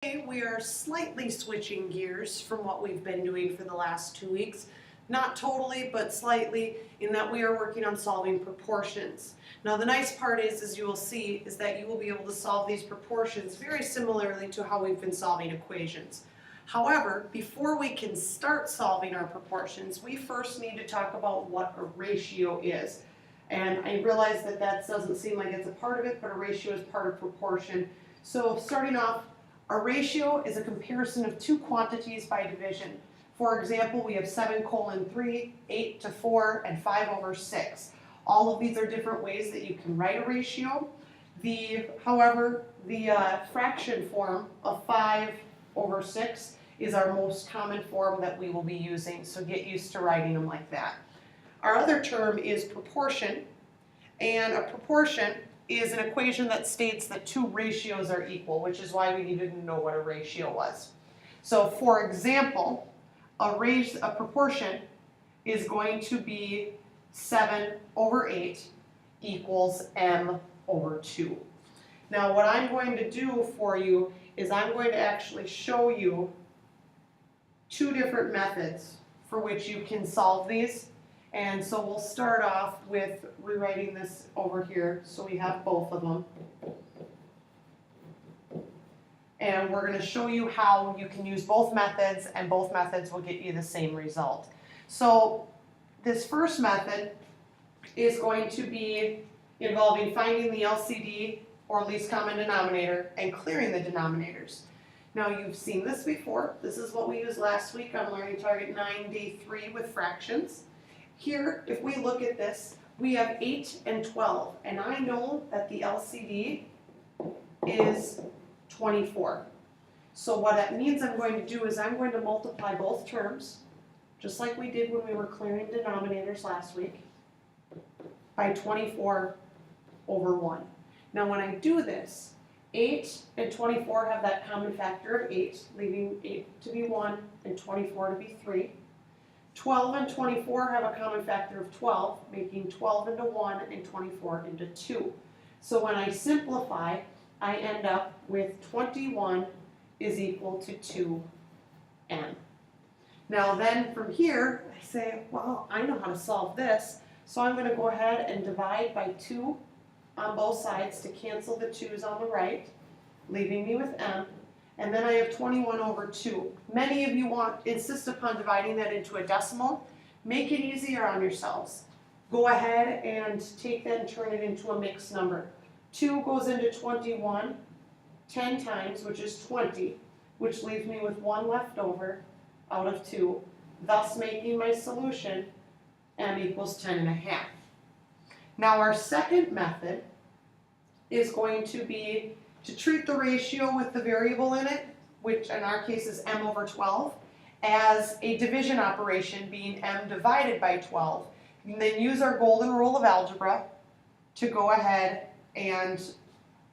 Today we are slightly switching gears from what we've been doing for the last 2 weeks. Not totally, but slightly, in that we are working on solving proportions. Now the nice part is, as you will see, is that you will be able to solve these proportions very similarly to how we've been solving equations. However, before we can start solving our proportions, we first need to talk about what a ratio is. And I realize that that doesn't seem like it's a part of it, but a ratio is part of proportion. So starting off, a ratio is a comparison of two quantities by division. For example, we have 7:3, 8 to 4, and 5/6. All of these are different ways that you can write a ratio. However, the fraction form of 5/6 is our most common form that we will be using, so get used to writing them like that. Our other term is proportion, and a proportion is an equation that states that two ratios are equal, which is why we needed to know what a ratio was. So for example, a proportion is going to be 7/8 equals m/2. Now what I'm going to do for you is I'm going to actually show you two different methods for which you can solve these. And so we'll start off with rewriting this over here so we have both of them. And we're going to show you how you can use both methods, and both methods will get you the same result. So this first method is going to be involving finding the LCD, or least common denominator, and clearing the denominators. Now you've seen this before. This is what we used last week on Learning Target 9, Day 3 with fractions. Here, if we look at this, we have 8 and 12, and I know that the LCD is 24. So what that means I'm going to do is I'm going to multiply both terms, just like we did when we were clearing denominators last week, by 24/1. Now when I do this, 8 and 24 have that common factor of 8, leaving 8 to be 1 and 24 to be 3. 12 and 24 have a common factor of 12, making 12 into 1 and 24 into 2. So when I simplify, I end up with 21 is equal to 2n. Now then from here, I say, well, I know how to solve this, so I'm going to go ahead and divide by 2 on both sides to cancel the 2's on the right, leaving me with m. And then I have 21/2. Many of you insist upon dividing that into a decimal. Make it easier on yourselves. Go ahead and take that and turn it into a mixed number. 2 goes into 21 10 times, which is 20, which leaves me with 1 left over out of 2, thus making my solution m equals 10.5. Now our second method is going to be to treat the ratio with the variable in it, which in our case is m/12, as a division operation, being m divided by 12, and then use our golden rule of algebra to go ahead and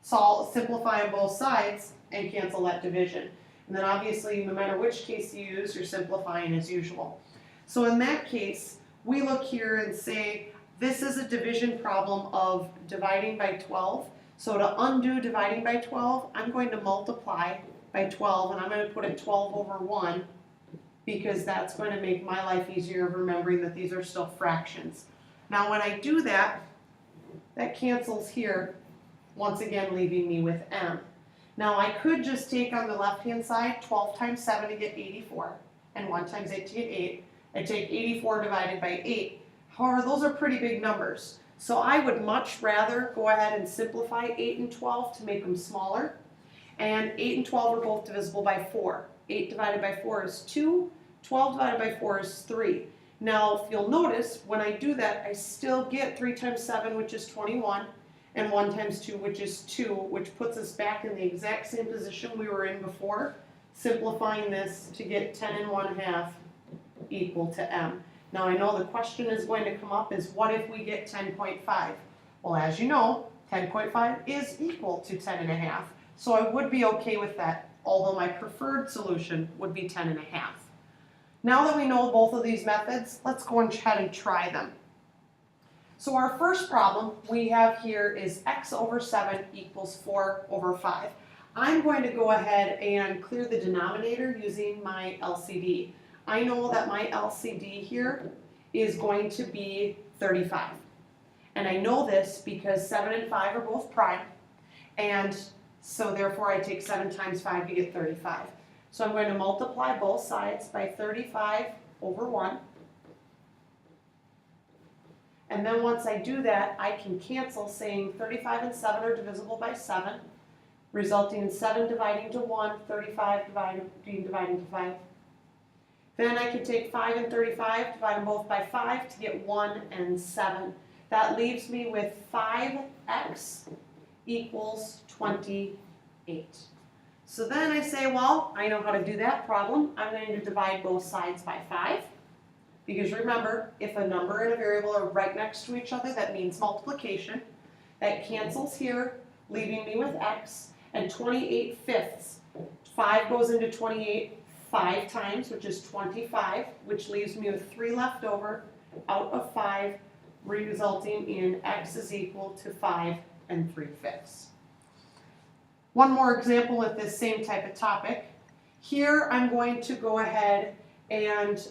simplify on both sides and cancel that division. And then obviously, no matter which case you use, you're simplifying as usual. So in that case, we look here and say, this is a division problem of dividing by 12. So to undo dividing by 12, I'm going to multiply by 12, and I'm going to put it 12/1, because that's going to make my life easier of remembering that these are still fractions. Now when I do that, that cancels here, once again leaving me with m. Now I could just take on the left-hand side 12 times 7 to get 84, and 1 times 8 to get 8, and take 84 divided by 8. However, those are pretty big numbers. So I would much rather go ahead and simplify 8 and 12 to make them smaller. And 8 and 12 are both divisible by 4. 8 divided by 4 is 2. 12 divided by 4 is 3. Now, if you'll notice, when I do that, I still get 3 times 7, which is 21, and 1 times 2, which is 2, which puts us back in the exact same position we were in before, simplifying this to get 10 1/2 equal to m. Now I know the question is going to come up is, what if we get 10.5? Well, as you know, 10.5 is equal to 10.5, so I would be okay with that, although my preferred solution would be 10.5. Now that we know both of these methods, let's go ahead and try them. So our first problem we have here is x/7 equals 4/5. I'm going to go ahead and clear the denominator using my LCD. I know that my LCD here is going to be 35. And I know this because 7 and 5 are both prime, and so therefore I take 7 times 5 to get 35. So I'm going to multiply both sides by 35 over 1. And then once I do that, I can cancel, saying 35 and 7 are divisible by 7, resulting in 7 dividing to 1, 35 dividing to 5. Then I can take 5 and 35, divide them both by 5 to get 1 and 7. That leaves me with 5x equals 28. So then I say, well, I know how to do that problem. I'm going to divide both sides by 5. Because remember, if a number and a variable are right next to each other, that means multiplication. That cancels here, leaving me with x, and 28/5. 5 goes into 28 5 times, which is 25, which leaves me with 3 left over out of 5, resulting in x is equal to 5 3/5. One more example with this same type of topic. Here I'm going to go ahead and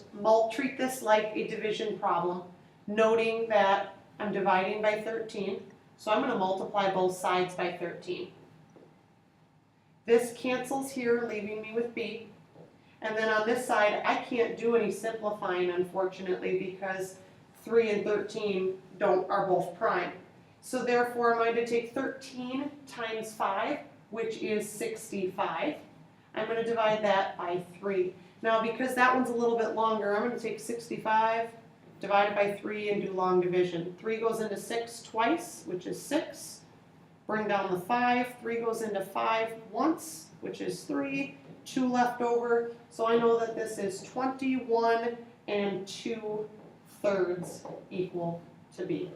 treat this like a division problem, noting that I'm dividing by 13, so I'm going to multiply both sides by 13. This cancels here, leaving me with b. And then on this side, I can't do any simplifying, unfortunately, because 3 and 13 are both prime. So therefore, I'm going to take 13 times 5, which is 65. I'm going to divide that by 3. Now, because that one's a little bit longer, I'm going to take 65, divide it by 3, and do long division. 3 goes into 6 twice, which is 6. Bring down the 5. 3 goes into 5 once, which is 3. 2 left over. So I know that this is 21 2/3 equal to b.